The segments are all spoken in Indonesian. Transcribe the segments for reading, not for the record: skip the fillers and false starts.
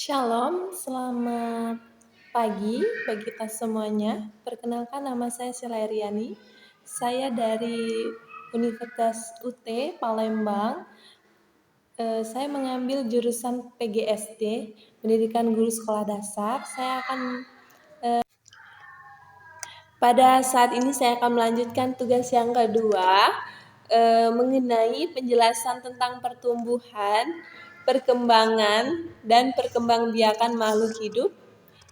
Shalom, selamat pagi bagi kita semuanya. Perkenalkan nama saya Sheila Eriani. Saya dari Universitas UT Palembang. Saya mengambil jurusan PGSD, Pendidikan Guru Sekolah Dasar. Pada saat ini saya akan melanjutkan tugas yang kedua mengenai penjelasan tentang pertumbuhan, perkembangan, dan perkembangbiakan makhluk hidup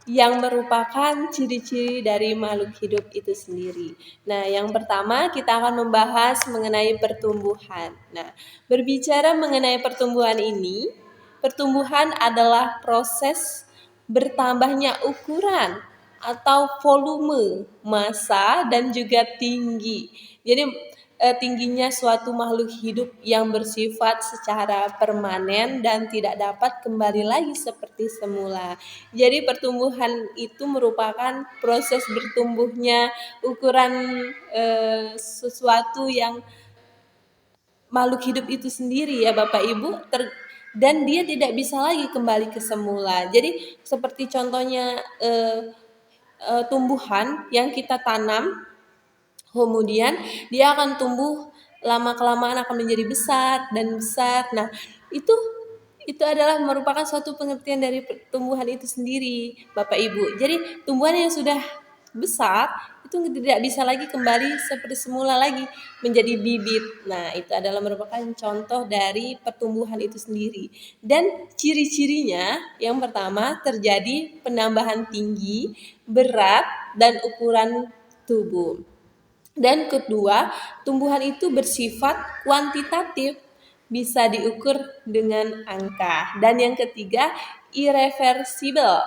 yang merupakan ciri-ciri dari makhluk hidup itu sendiri. Nah, yang pertama kita akan membahas mengenai pertumbuhan. Nah, berbicara mengenai pertumbuhan ini, pertumbuhan adalah proses bertambahnya ukuran atau volume, massa, dan juga tinggi. Jadi tingginya suatu makhluk hidup yang bersifat secara permanen dan tidak dapat kembali lagi seperti semula. Jadi pertumbuhan itu merupakan proses bertumbuhnya ukuran sesuatu yang makhluk hidup itu sendiri ya Bapak Ibu, dan dia tidak bisa lagi kembali ke semula. Jadi seperti contohnya tumbuhan yang kita tanam, kemudian dia akan tumbuh lama-kelamaan akan menjadi besar dan besar. Nah, itu adalah merupakan suatu pengertian dari pertumbuhan itu sendiri, Bapak Ibu. Jadi tumbuhan yang sudah besar itu tidak bisa lagi kembali seperti semula lagi menjadi bibit. Nah, itu adalah merupakan contoh dari pertumbuhan itu sendiri. Dan ciri-cirinya yang pertama terjadi penambahan tinggi, berat, dan ukuran tubuh. Dan kedua, tumbuhan itu bersifat kuantitatif, bisa diukur dengan angka. Dan yang ketiga, irreversible.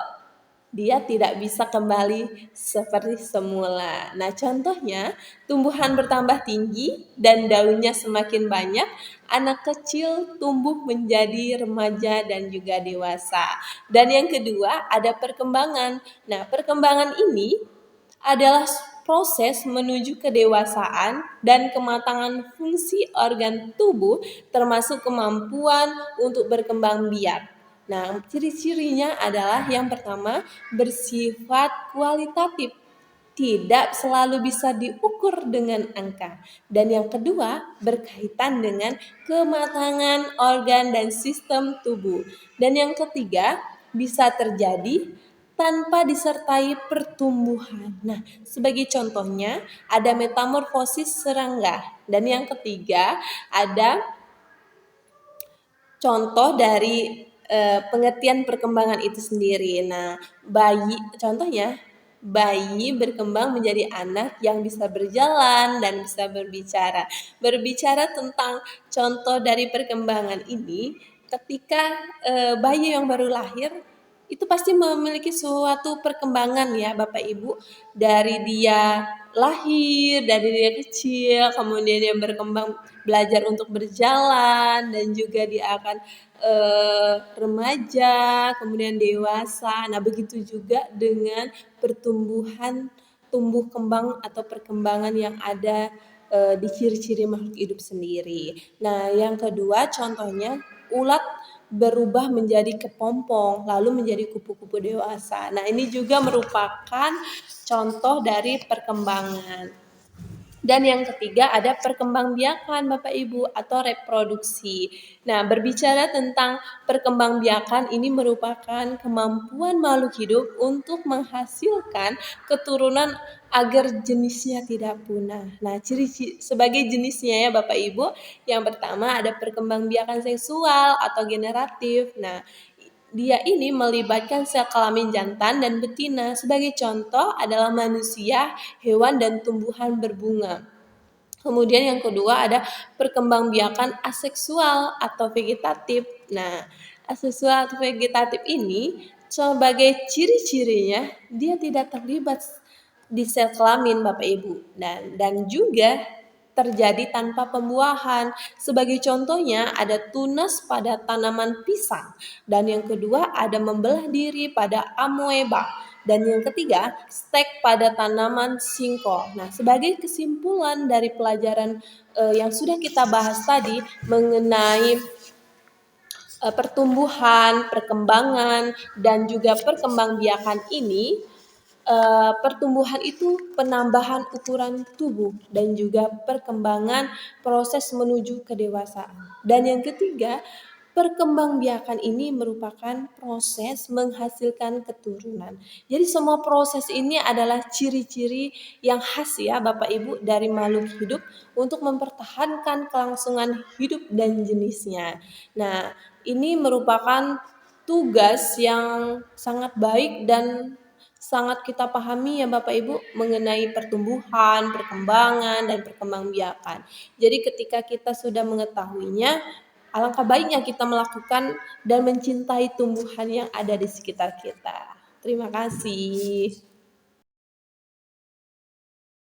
Dia tidak bisa kembali seperti semula. Nah, contohnya, tumbuhan bertambah tinggi dan daunnya semakin banyak, anak kecil tumbuh menjadi remaja dan juga dewasa. Dan yang kedua, ada perkembangan. Nah, perkembangan ini adalah proses menuju kedewasaan dan kematangan fungsi organ tubuh termasuk kemampuan untuk berkembang biak. Nah, ciri-cirinya adalah yang pertama bersifat kualitatif, tidak selalu bisa diukur dengan angka. Dan yang kedua berkaitan dengan kematangan organ dan sistem tubuh. Dan yang ketiga bisa terjadi tanpa disertai pertumbuhan. Nah, sebagai contohnya ada metamorfosis serangga. Dan yang ketiga ada contoh dari pengertian perkembangan itu sendiri. Nah, contohnya bayi berkembang menjadi anak yang bisa berjalan dan bisa berbicara. Berbicara tentang contoh dari perkembangan ini, ketika bayi yang baru lahir itu pasti memiliki suatu perkembangan ya Bapak Ibu, dari dia lahir, dari dia kecil, kemudian dia berkembang belajar untuk berjalan dan juga dia akan remaja, kemudian dewasa. Nah, begitu juga dengan pertumbuhan tumbuh kembang atau perkembangan yang ada di ciri-ciri makhluk hidup sendiri. Nah, yang kedua contohnya ulat berubah menjadi kepompong, lalu menjadi kupu-kupu dewasa. Nah, ini juga merupakan contoh dari perkembangan. Dan yang ketiga ada perkembangbiakan Bapak Ibu atau reproduksi. Nah, berbicara tentang perkembangbiakan ini merupakan kemampuan makhluk hidup untuk menghasilkan keturunan agar jenisnya tidak punah. Nah, ciri sebagai jenisnya ya Bapak Ibu, yang pertama ada perkembangbiakan seksual atau generatif. Nah, dia ini melibatkan sel kelamin jantan dan betina. Sebagai contoh adalah manusia, hewan, dan tumbuhan berbunga. Kemudian yang kedua ada perkembangbiakan aseksual atau vegetatif. Nah, aseksual atau vegetatif ini sebagai ciri-cirinya dia tidak terlibat di sel kelamin Bapak Ibu dan juga terjadi tanpa pembuahan. Sebagai contohnya ada tunas pada tanaman pisang, dan yang kedua ada membelah diri pada amoeba, dan yang ketiga stek pada tanaman singkong. Nah, sebagai kesimpulan dari pelajaran yang sudah kita bahas tadi mengenai pertumbuhan, perkembangan, dan juga perkembangbiakan ini, pertumbuhan itu penambahan ukuran tubuh dan juga perkembangan proses menuju kedewasaan. Dan yang ketiga, perkembangbiakan ini merupakan proses menghasilkan keturunan. Jadi semua proses ini adalah ciri-ciri yang khas ya Bapak Ibu dari makhluk hidup untuk mempertahankan kelangsungan hidup dan jenisnya. Nah, ini merupakan tugas yang sangat baik dan sangat kita pahami ya Bapak Ibu mengenai pertumbuhan, perkembangan, dan perkembangbiakan. Jadi ketika kita sudah mengetahuinya, alangkah baiknya kita melakukan dan mencintai tumbuhan yang ada di sekitar kita. Terima kasih.